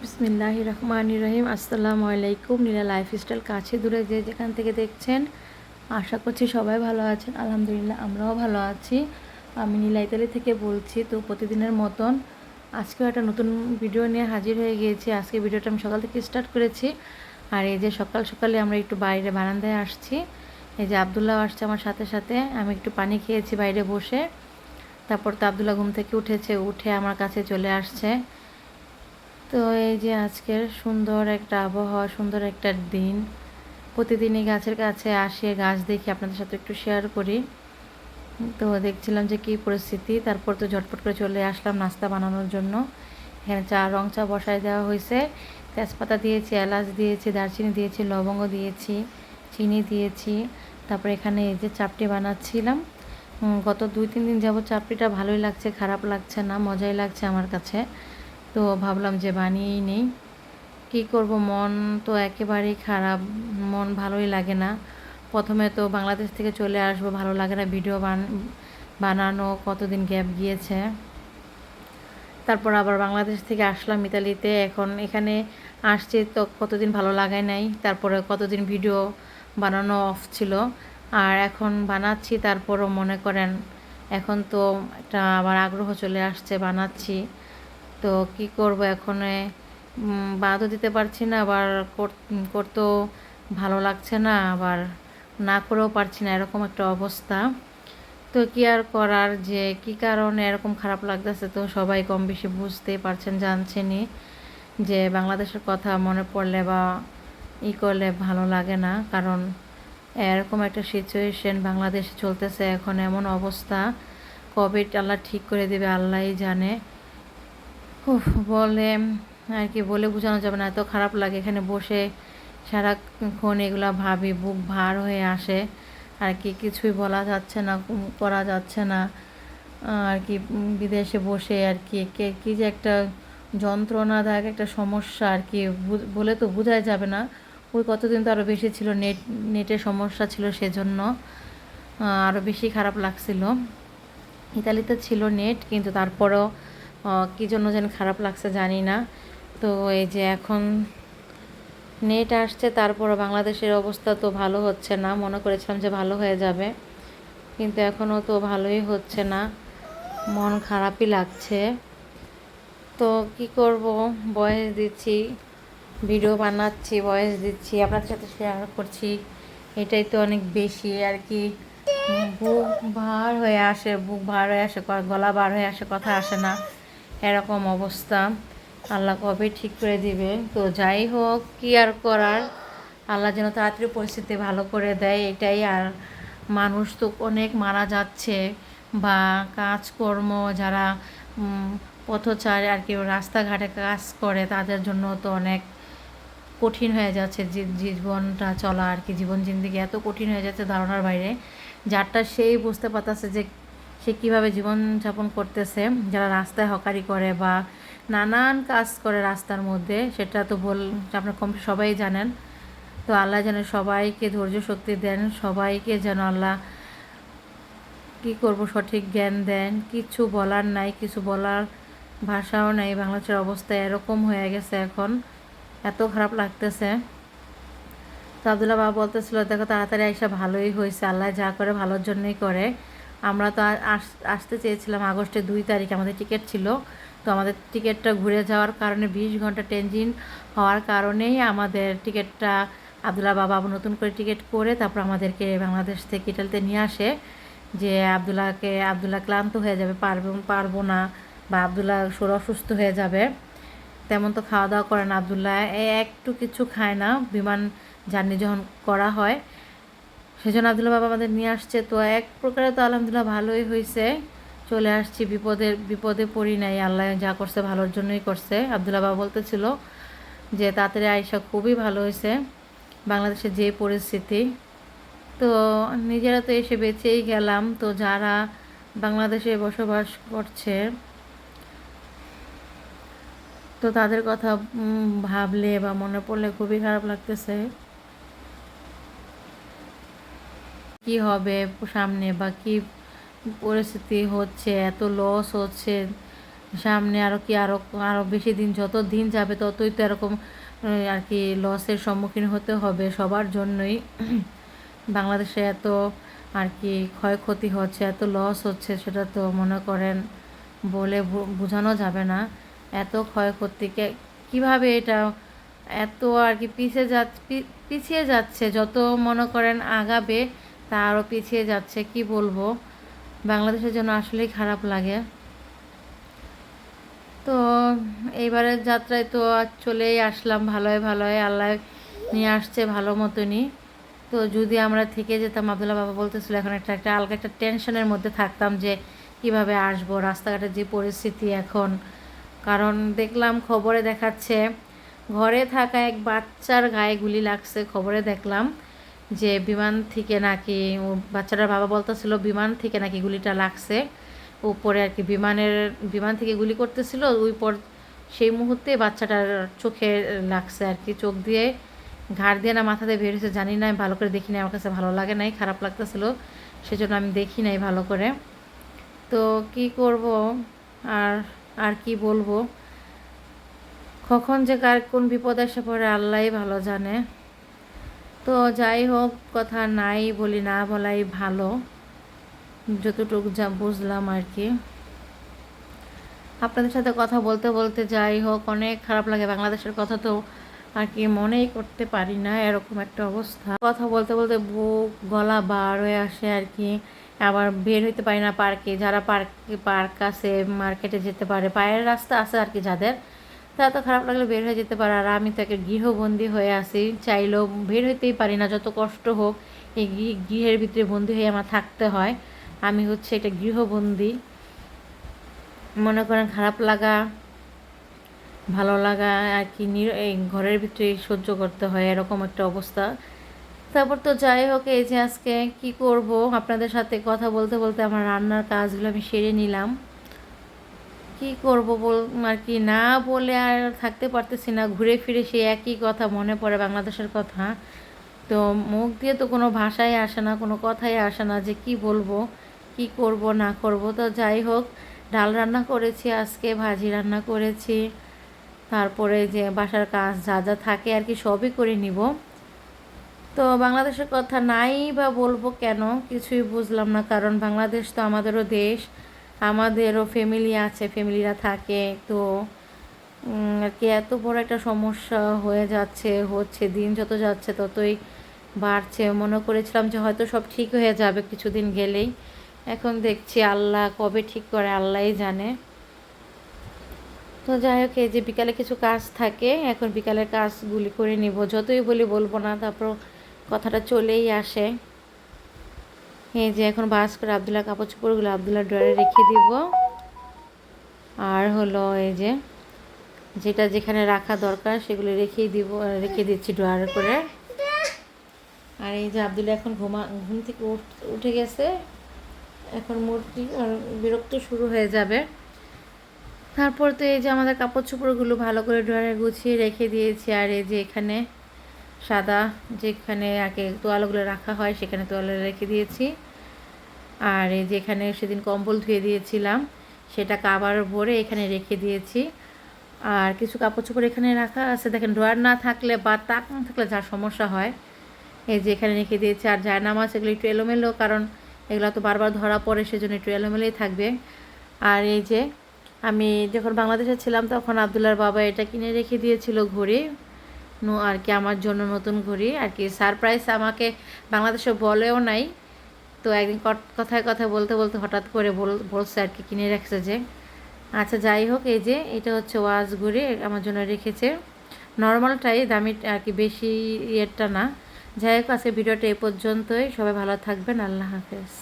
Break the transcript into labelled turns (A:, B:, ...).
A: বিসমিল্লাহির রহমানির রহিম। আসসালামু আলাইকুম। নীলা লাইফস্টাইল কাছে দূরে যে যেখান থেকে দেখছেন, আশা করছি সবাই ভালো আছেন। আলহামদুলিল্লাহ আমরাও ভালো আছি। আমি নীলা ইতালি থেকে বলছি। তো প্রতিদিনের মতন আজকেও একটা নতুন ভিডিও নিয়ে হাজির হয়ে গিয়েছি। আজকে ভিডিওটা আমি সকাল থেকে স্টার্ট করেছি। আর এই যে সকাল সকালে আমরা একটু বাইরে বারান্দায় আসছি। এই যে আবদুল্লাহ আসছে আমার সাথে সাথে। আমি একটু পানি খেয়েছি বাইরে বসে। তারপর তো আবদুল্লাহ ঘুম থেকে উঠেছে, উঠে আমার কাছে চলে আসছে। তো এই যে আজকের সুন্দর একটা আবহাওয়া, সুন্দর একটা দিন। প্রতিদিনই গাছের কাছে আসে, গাছ দেখি, আপনাদের সাথে একটু শেয়ার করি। তো দেখছিলাম যে কী পরিস্থিতি। তারপর তো ঝটপট করে চলে আসলাম নাস্তা বানানোর জন্য। এখানে রং চা বসায় দেওয়া হয়েছে। তেজপাতা দিয়েছি, এলাচ দিয়েছি, দারচিনি দিয়েছি, লবঙ্গ দিয়েছি, চিনি দিয়েছি। তারপর এখানে এই যে চাপটি বানাচ্ছিলাম। গত 2-3 দিন যাবত চাপড়িটা ভালোই লাগছে, খারাপ লাগছে না, মজাই লাগছে আমার কাছে। তো ভাবলাম যে বানিয়েই নেই। কী করব, মন তো একেবারেই খারাপ, মন ভালোই লাগে না। প্রথমে তো বাংলাদেশ থেকে চলে আসবো, ভালো লাগে না, ভিডিও বানানো কতদিন গ্যাপ গিয়েছে। তারপর আবার বাংলাদেশ থেকে আসলাম ইতালিতে, এখন এখানে আসছি তো কতদিন ভালো লাগায় নাই। তারপরে কতদিন ভিডিও বানানো অফ ছিল, আর এখন বানাচ্ছি। তারপরও মনে করেন এখন তো একটা আবার আগ্রহ চলে আসছে, বানাচ্ছি। তো কি করব, এখন বাদও দিতে পারছি না, আবার করতেও ভালো লাগছে না, আবার না করেও পারছি না, এরকম একটা অবস্থা। তো কি আর করার, যে কি কারণে এরকম খারাপ লাগতেছে তো সবাই কম বেশি বুঝতেই পারছেন, জানছেনই যে বাংলাদেশের কথা মনে পড়লে বা করলে ভালো লাগে না। কারণ এরকম একটা সিচুয়েশন বাংলাদেশে চলতেছে এখন, এমন অবস্থা। কবে আল্লাহ ঠিক করে দেবে আল্লাহই জানে। বলে আর কি বলে বোঝানো যাবে না, এত খারাপ লাগে। এখানে বসে সারাক্ষণ এগুলা ভাবি, বুক ভার হয়ে আসে আর কি, কিছুই বলা যাচ্ছে না, করা যাচ্ছে না আর কি। বিদেশে বসে আর কি কী যে একটা যন্ত্রণাদায়ক একটা সমস্যা আর কি, বলে তো বোঝাই যাবে না। ওই কতদিন তো আরও বেশি ছিল, নেটের সমস্যা ছিল, সেজন্য আরও বেশি খারাপ লাগছিল। ইতালিতে ছিল নেট, কিন্তু তারপরেও কী জন্য যেন খারাপ লাগছে জানি না। তো এই যে এখন নেট আসছে, তারপরও বাংলাদেশের অবস্থা তো ভালো হচ্ছে না। মনে করেছিলাম যে ভালো হয়ে যাবে, কিন্তু এখনও তো ভালোই হচ্ছে না, মন খারাপই লাগছে। তো কি করব, ভয়েস দিচ্ছি, ভিডিও বানাচ্ছি, ভয়েস দিচ্ছি, আপনাদের সাথে শেয়ার করছি, এটাই তো অনেক বেশি আর কি। বুক ভার হয়ে আসে, বুক ভার হয়ে আসে, গলা বার হয়ে আসে, কথা আসে না, এরকম অবস্থা। আল্লাহ কবে ঠিক করে দিবে। তো যাই হোক, কি আর করার, আল্লাহ যেন তাড়াতাড়ি পরিস্থিতি ভালো করে দেয়, এটাই। আর মানুষ তো অনেক মারা যাচ্ছে, বা কাজকর্ম যারা পথচারী আর কি, রাস্তাঘাটে কাজ করে, তাদের জন্য তো অনেক কঠিন হয়ে যাচ্ছে জীবনটা চলা আর কি। জীবন জিন্দিগি এত কঠিন হয়ে যাচ্ছে ধারণার বাইরে। যারটা সেই বুঝতে পারতেছে যে সে কীভাবে জীবনযাপন করতেছে। যারা রাস্তায় হকারি করে বা নানান কাজ করে রাস্তার মধ্যে, সেটা তো আপনার কম সবাই জানেন। তো আল্লাহ যেন সবাইকে ধৈর্য শক্তি দেন, সবাইকে যেন আল্লাহ কী করব সঠিক জ্ঞান দেন। কিছু বলার নাই, কিছু বলার ভাষাও নাই। বাংলাদেশের অবস্থা এরকম হয়ে গেছে এখন, এত খারাপ লাগতেছে। তো আবদুল্লাহ বাবা বলতেছিল, দেখো তাড়াতাড়ি আইসা ভালোই হয়েছে, আল্লাহ যা করে ভালোর জন্যই করে। আমরা তো আসতে চেয়েছিলাম আগস্টের 2 তারিখ, আমাদের টিকিট ছিল। তো আমাদের টিকিটটা ঘুরে যাওয়ার কারণে 20 ঘন্টা ট্রেনজিন হওয়ার কারণেই আমাদের টিকিটটা আবদুল্লাহ বাবা নতুন করে টিকিট করে তারপর আমাদেরকে বাংলাদেশ থেকে ইটালিতে নিয়ে আসে। যে আবদুল্লাহ ক্লান্ত হয়ে যাবে, পারবো না, বা আবদুল্লাহ শরীর অসুস্থ হয়ে যাবে। তেমন তো খাওয়া দাওয়া করে না আবদুল্লাহ, একটু কিছু খায় না বিমান জার্নি যখন করা হয়। সেজন্য আবদুল্লাহ বাবা আমাদের নিয়ে আসছে। তো এক প্রকারে তো আলহামদুলিল্লাহ ভালোই হয়েছে, চলে আসছি। বিপদে পড়ি নাই, আল্লাহ যা করছে ভালোর জন্যই করছে। আবদুল্লাহ বাবা বলতেছিল যে তাড়াতাড়ি আইসা খুবই ভালো হয়েছে, বাংলাদেশের যে পরিস্থিতি। তো নিজেরা তো এসে বেঁচেই গেলাম, তো যারা বাংলাদেশে বসবাস করছে তো তাদের কথা ভাবলে বা মনে পড়লে খুবই খারাপ লাগতেছে। কি হবে সামনে, বা কি পরিস্থিতি হচ্ছে, এত লস হচ্ছে, সামনে আরও বেশি দিন, যত দিন যাবে ততই তো এরকম আর কি লসের সম্মুখীন হতে হবে সবার জন্যই। বাংলাদেশে এত আর কি ক্ষয়ক্ষতি হচ্ছে, এত লস হচ্ছে, সেটা তো মনে করেন বলে বোঝানো যাবে না। এত ক্ষয়ক্ষতিকে কীভাবে এটা এত আর কি পিছিয়ে যাচ্ছে, যত মনে করেন আগাবে তা আরও পিছিয়ে যাচ্ছে। কি বলবো, বাংলাদেশের জন্য আসলেই খারাপ লাগে। তো এইবারের যাত্রায় তো চলেই আসলাম ভালোয় ভালোয়, আল্লাহ নিয়ে আসছে ভালো মতনই। তো যদি আমরা থেকে যেতাম, আবদুল্লাহ বাবা বলতেছিল, এখন একটা আলগা একটা টেনশনের মধ্যে থাকতাম যে কিভাবে আসবো, রাস্তাঘাটের যে পরিস্থিতি এখন। কারণ দেখলাম খবরে দেখাচ্ছে ঘরে থাকা এক বাচ্চার গায়ে গুলি লাগছে, খবরে দেখলাম যে বিমান থেকে নাকি বাচ্চাটার বাবা বলতেছিল বিমান থেকে নাকি গুলিটা লাগছে উপরে আর কি, বিমান থেকে গুলি করতেছিল ওই পর সেই মুহূর্তে বাচ্চাটার চোখে লাগছে আর কি, চোখ দিয়ে ঘাড় দিয়ে না মাথা দিয়ে বের হয়েছে জানি না, আমি ভালো করে দেখি নাই, আমার কাছে ভালো লাগে নাই, খারাপ লাগতেছিল, সেজন্য আমি দেখি নাই ভালো করে। তো কি করব, আর আর কি বলবো, কখন যে কার কোন বিপদ এসে পড়ে আল্লাহই ভালো জানে। তো যাই হোক, কথা নাই বলি, না বলাই ভালো, যতটুকু যা বুঝলাম আর কি। আপনাদের সাথে কথা বলতে বলতে যাই হোক অনেক খারাপ লাগে, বাংলাদেশের কথা তো আর কি মনেই করতে পারি না, এরকম একটা অবস্থা। কথা বলতে বলতে বুক গলা বার হয়ে আসে আর কি, আবার বের হইতে পারি না পার্কে। যারা পার্ক আছে, মার্কেটে যেতে পারে, পায়ের রাস্তা আছে আর কি যাদের, তারা তো খারাপ লাগলে বের হয়ে যেতে পারে, আর আমি তো একটা গৃহবন্দী হয়ে আছি, চাইলেও বের হইতেই পারি না, যত কষ্ট হোক এই গৃহের ভিতরে বন্দি হয়ে আমার থাকতে হয়। আমি হচ্ছে একটা গৃহবন্দী, মনে করেন খারাপ লাগা ভালো লাগা আর কি এই ঘরের ভিতরে সহ্য করতে হয়, এরকম একটা অবস্থা। তারপর তো যাই হোক, এই যে আজকে কি করব, আপনাদের সাথে কথা বলতে বলতে আমার রান্নার কাজগুলো আমি সেরে নিলাম। কি করব আর কি না বলে আর থাকতে পারতেছি না, ঘুরে ফিরে সেই একই কথা মনে পড়ে, বাংলাদেশের কথা। তো মুখ দিয়ে তো কোনো ভাষাই আসে না, কোনো কথাই আসে না যে কি বলবো, কি করব না করব। তো যাই হোক, ডাল রান্না করেছি আজকে, ভাজি রান্না করেছি, তারপরে যে বাসার কাজ যা যা থাকে আর কি সবই করে নিব। তো বাংলাদেশের কথা নাই বা বলবো কেন, কিছুই বুঝলাম না, কারণ বাংলাদেশ তো আমাদেরও দেশ, আমাদেরও ফ্যামিলি আছে, ফ্যামিলিরা থাকে। তো আর কি এত বড় একটা সমস্যা হচ্ছে দিন যত যাচ্ছে ততই বাড়ছে। মনে করেছিলাম যে হয়তো সব ঠিক হয়ে যাবে কিছুদিন গেলেই, এখন দেখছি আল্লাহ কবে ঠিক করে আল্লাহই জানে। তো যাই হোক, এই যে বিকালে কিছু কাজ থাকে, এখন বিকালের কাজগুলি করে নিব, যতই বলবো না, তারপর কথাটা চলেই আসে। এই যে এখন বাস করে আবদুল্লাহ কাপড় চোপড়গুলো আবদুল্লাহ ড্রয়ারে রেখে দিব, আর হলো এই যে যেটা যেখানে রাখা দরকার সেগুলো রেখে দিচ্ছি ড্রয়ার করে। আর এই যে আবদুল্লাহ এখন ঘুম থেকে উঠে গেছে, এখন মূর্তি আর বিরক্ত শুরু হয়ে যাবে। তারপর তো এই যে আমাদের কাপড় চোপড়গুলো ভালো করে ড্রয়ারে গুছিয়ে রেখে দিয়েছি, আর এই যে এখানে সাদা যেখানে আগে তোয়ালগুলো রাখা হয় সেখানে তোয়ালে রেখে দিয়েছি, আর এই যে এখানে সেদিন কম্বল ধুয়ে দিয়েছিলাম সেটা কাবার ভরে এখানে রেখে দিয়েছি। আর কিছু কাপড় চোপড় এখানে রাখা আছে, দেখেন ড্রয়ার না থাকলে বা তাক না থাকলে যা সমস্যা হয়, এই যে এখানে রেখে দিয়েছি। আর জায়নামাজ এগুলো একটু এলোমেলো, কারণ এগুলো তো বারবার ধরা পড়ে, সেজন্য একটু এলোমেলোই থাকবে। আর এই যে আমি যখন বাংলাদেশে ছিলাম তখন আবদুল্লার বাবা এটা কিনে রেখে দিয়েছিল ঘড়ি, আর কি আমার জন্য নতুন ঘড়ি আর কি, সারপ্রাইজ, আমাকে বাংলাদেশে বলেও নাই। তো একদিন কথায় কথায় বলতে বলতে হঠাৎ করে বলছে আর কি, কিনে রাখছে যে। আচ্ছা যাই হোক, এই যে এটা হচ্ছে ওয়াচ ঘড়ি আমার জন্য রেখেছে, নর্মালটাই, দামি আর কি, বেশি ইয়েরটা না। যাই হোক, আজকে ভিডিওটা এই পর্যন্তই, সবাই ভালো থাকবেন, আল্লাহ হাফেজ।